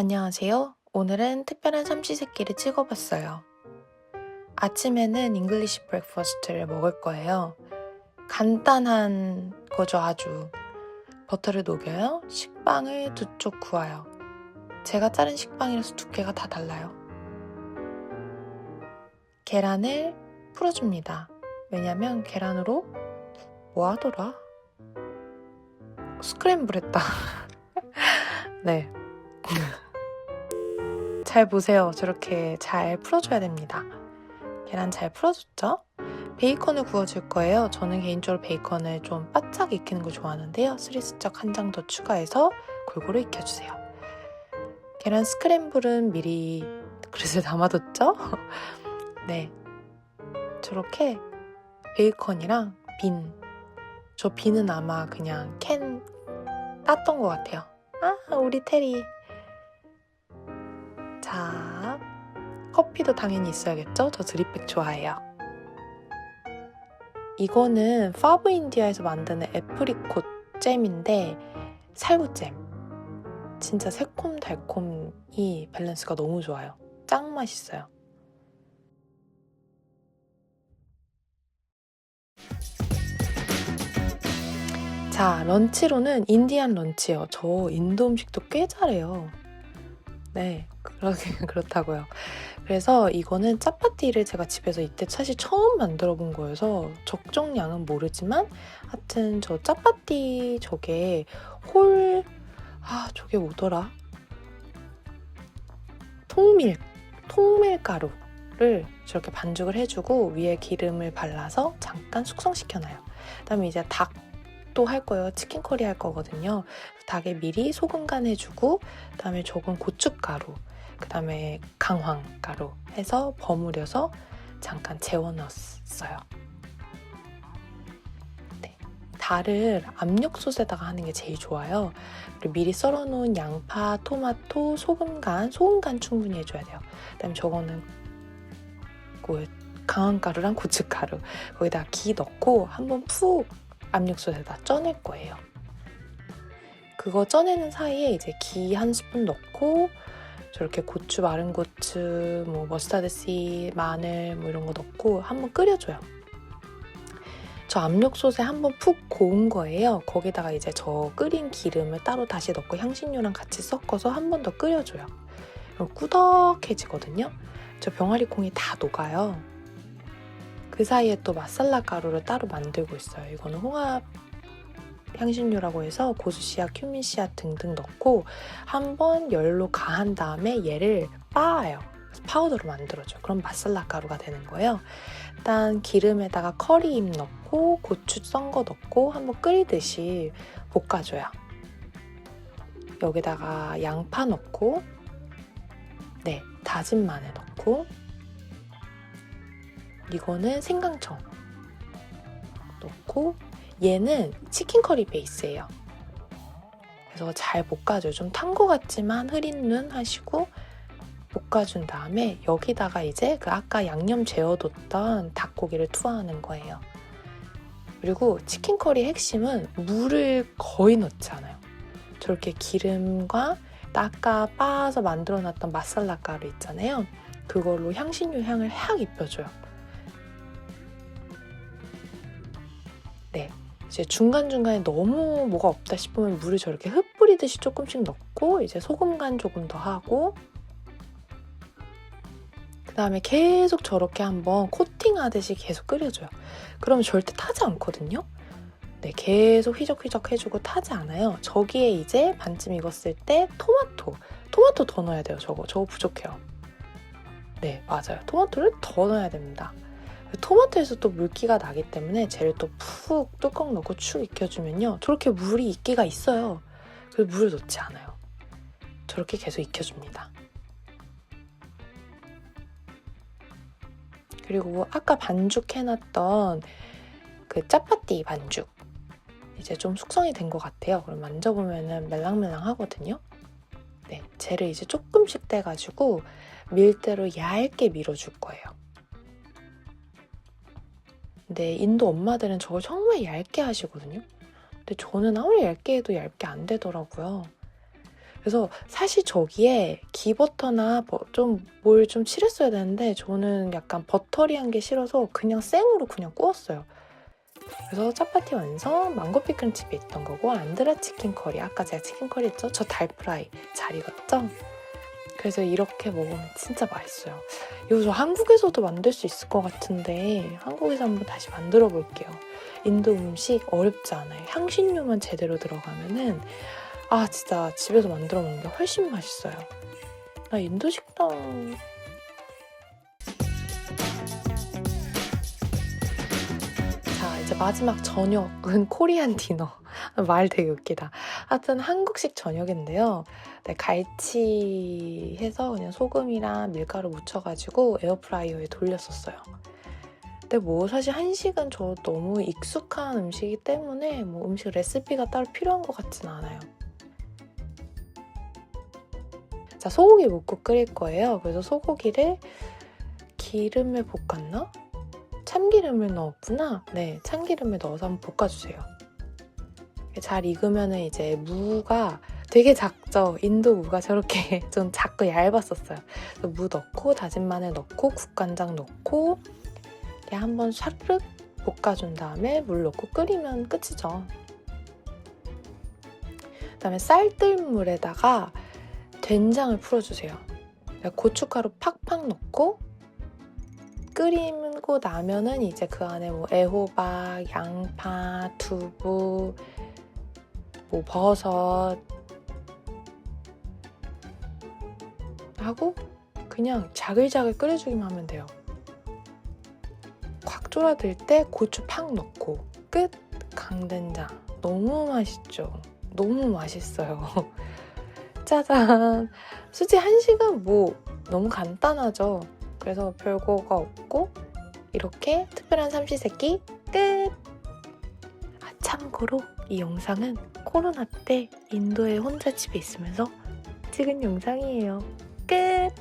안녕하세요. 오늘은 특별한 삼시세끼를 찍어봤어요. 아침에는 잉글리시 브렉퍼스트를 먹을 거예요. 간단한 거죠, 아주. 버터를 녹여요. 식빵을 2쪽 구워요. 제가 자른 식빵이라서 두께가 다 달라요. 계란을 풀어줍니다. 왜냐면 계란으로 뭐 하더라? 스크램블 했다. 네. 잘 보세요. 저렇게 잘 풀어줘야 됩니다. 계란 잘 풀어줬죠? 베이컨을 구워줄 거예요. 저는 개인적으로 베이컨을 좀 바짝 익히는 걸 좋아하는데요. 스리스쩍 한 장 더 추가해서 골고루 익혀주세요. 계란 스크램블은 미리 그릇에 담아뒀죠? 네, 저렇게 베이컨이랑 저 빈은 아마 그냥 캔 땄던 것 같아요. 아, 우리 테리. 자, 커피도 당연히 있어야겠죠? 저 드립백 좋아해요. 이거는 파브 인디아에서 만드는 애프리콧 잼인데 살구잼. 진짜 새콤달콤이 밸런스가 너무 좋아요. 짱 맛있어요. 자, 런치로는 인디안 런치예요. 저 인도 음식도 꽤 잘해요. 네, 그렇다고요. 그래서 이거는 짜파띠를 제가 집에서 이때 사실 처음 만들어 본 거여서 적정량은 모르지만 하여튼 저 짜파띠 저게 저게 뭐더라? 통밀가루를 저렇게 반죽을 해주고 위에 기름을 발라서 잠깐 숙성시켜놔요. 그다음에 이제 닭도 할 거예요. 치킨 커리 할 거거든요. 닭에 미리 소금 간 해주고 그다음에 조금 고춧가루 그다음에 강황가루 해서 버무려서 잠깐 재워 넣었어요. 네, 달을 압력솥에다가 하는 게 제일 좋아요. 그리고 미리 썰어놓은 양파, 토마토, 소금 간 충분히 해줘야 돼요. 그다음에 저거는 강황가루랑 고춧가루 거기다 기 넣고 한번 푹 압력솥에다 쪄낼 거예요. 그거 쪄내는 사이에 이제 기 1스푼 넣고 저렇게 고추, 마른 고추, 머스타드씨, 마늘 이런 거 넣고 한번 끓여줘요. 저 압력솥에 한번 푹 고운 거예요. 거기다가 이제 저 끓인 기름을 따로 다시 넣고 향신료랑 같이 섞어서 한 번 더 끓여줘요. 그럼 꾸덕해지거든요. 저 병아리 콩이 다 녹아요. 그 사이에 또 마살라 가루를 따로 만들고 있어요. 이거는 홍합 향신료라고 해서 고수씨앗, 큐민씨앗 등등 넣고 한번 열로 가한 다음에 얘를 빻아요. 파우더로 만들어줘요. 그럼 마살라 가루가 되는 거예요. 일단 기름에다가 커리잎 넣고 고추 썬 거 넣고 한번 끓이듯이 볶아줘요. 여기다가 양파 넣고 네, 다진 마늘 넣고 이거는 생강청 넣고 얘는 치킨 커리 베이스예요. 그래서 잘 볶아줘요. 좀 탄 거 같지만 흐린 눈 하시고 볶아준 다음에 여기다가 이제 그 아까 양념 재워뒀던 닭고기를 투하하는 거예요. 그리고 치킨 커리 핵심은 물을 거의 넣지 않아요. 저렇게 기름과 아까 빻아서 만들어놨던 마살라 가루 있잖아요. 그걸로 향신료 향을 확 입혀줘요. 네, 이제 중간중간에 너무 뭐가 없다 싶으면 물을 저렇게 흩뿌리듯이 조금씩 넣고 이제 소금 간 조금 더 하고 그 다음에 계속 저렇게 한번 코팅하듯이 계속 끓여줘요. 그러면 절대 타지 않거든요. 네, 계속 휘적휘적 해주고 타지 않아요. 저기에 이제 반쯤 익었을 때 토마토 더 넣어야 돼요. 저거 부족해요. 네, 맞아요. 토마토를 더 넣어야 됩니다. 토마토에서 또 물기가 나기 때문에 쟤를 또 푹 뚜껑 넣고 축 익혀주면요. 저렇게 물이 있기가 있어요. 그래서 물을 넣지 않아요. 저렇게 계속 익혀줍니다. 그리고 아까 반죽해놨던 그 짜파띠 반죽 이제 좀 숙성이 된 것 같아요. 그럼 만져보면은 mel랑멜랑 하거든요. 네, 쟤를 이제 조금씩 떼가지고 밀대로 얇게 밀어줄 거예요. 근데 인도 엄마들은 저걸 정말 얇게 하시거든요. 근데 저는 아무리 얇게 해도 얇게 안 되더라고요. 그래서 사실 저기에 기버터나 좀 뭘 좀 칠했어야 되는데 저는 약간 버터리한 게 싫어서 그냥 생으로 그냥 구웠어요. 그래서 짜파티 완성, 망고 피클칩이 있던 거고, 안드라 치킨 커리, 아까 제가 치킨 커리 했죠? 저 달프라이 잘 익었죠? 그래서 이렇게 먹으면 진짜 맛있어요. 이거 저 한국에서도 만들 수 있을 것 같은데 한국에서 한번 다시 만들어 볼게요. 인도 음식 어렵지 않아요. 향신료만 제대로 들어가면은 진짜 집에서 만들어 먹는 게 훨씬 맛있어요. 나 인도 식당 이제 마지막 저녁은 코리안 디너. 말 되게 웃기다. 하여튼 한국식 저녁인데요. 네, 갈치해서 그냥 소금이랑 밀가루 묻혀가지고 에어프라이어에 돌렸었어요. 근데 뭐 사실 한식은 저 너무 익숙한 음식이기 때문에 뭐 음식 레시피가 따로 필요한 것 같진 않아요. 자, 소고기 묵국 끓일 거예요. 그래서 소고기를 기름에 볶았나? 참기름을 넣었구나. 네, 참기름을 넣어서 한번 볶아주세요. 잘 익으면은 이제 무가 되게 작죠? 인도 무가 저렇게 좀 작고 얇았었어요. 무 넣고 다진 마늘 넣고 국간장 넣고 한번 샤르륵 볶아준 다음에 물 넣고 끓이면 끝이죠. 그다음에 쌀뜨물에다가 된장을 풀어주세요. 고춧가루 팍팍 넣고 끓이고 나면은 이제 그 안에 뭐 애호박, 양파, 두부, 뭐 버섯 하고 그냥 자글자글 끓여주기만 하면 돼요. 꽉 졸아들 때 고추 팍 넣고 끝! 강된장. 너무 맛있죠? 너무 맛있어요. 짜잔! 솔직히 한식은 뭐 너무 간단하죠? 그래서 별거가 없고 이렇게 특별한 삼시세끼 끝! 참고로 이 영상은 코로나 때 인도에 혼자 집에 있으면서 찍은 영상이에요. 끝!